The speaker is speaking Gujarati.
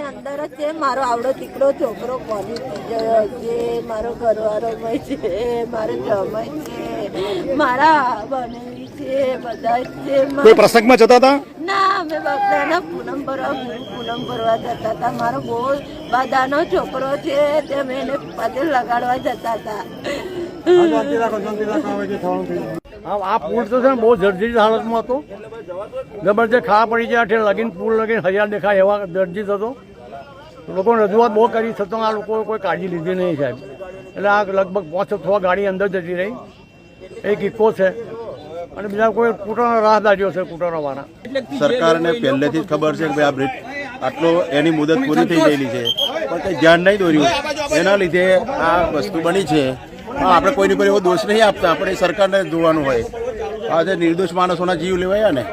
અંદર જ છે. મારો આવડો દીકરો છોકરો કોલેજ ગયો છે, મારો ઘરવાળો છે, મારો જમાઈ છે, મારા બનેવી છે, બધા છે. કોઈ પ્રસંગમાં જતા હતા? ના, અમે બધાના પૂનમ ભરવા જતા હતા. મારો બહુ બધાનો છોકરો છે, તે અમે એને પતંગ લગાડવા જતા હતા. આ પુલ તો છે ને બહુ જર્જરિત હાલતમાં હતો. જબરજસ્ત ખાવા પડી જાય છે. લગીન પુલ લગીન હજાર દેખાય એવા દર્જિત હતો. લોકોને રજૂઆત બહુ કરી છતાં આ લોકો કોઈ કાળજી લીધી નહીં સાહેબ. એટલે આ લગભગ 5-6 ગાડી અંદર જતી રહી. એક ઇકો છે અને બીજા કોઈ કૂટરનો રાહદારીઓ છે કૂટરવાળા. સરકારને પહેલેથી જ ખબર છે કે ભાઈ આ બ્રિજ આટલો એની મુદત પૂરી થઈ ગયેલી છે, પણ કંઈ ધ્યાન નહીં દોર્યું. એના લીધે આ વસ્તુ બની છે. આપણે કોઈને કોઈ એવો દોષ નહીં આપતા, આપણે સરકારને જોવાનું હોય. આજે નિર્દોષ માણસોના જીવ લેવાયા ને.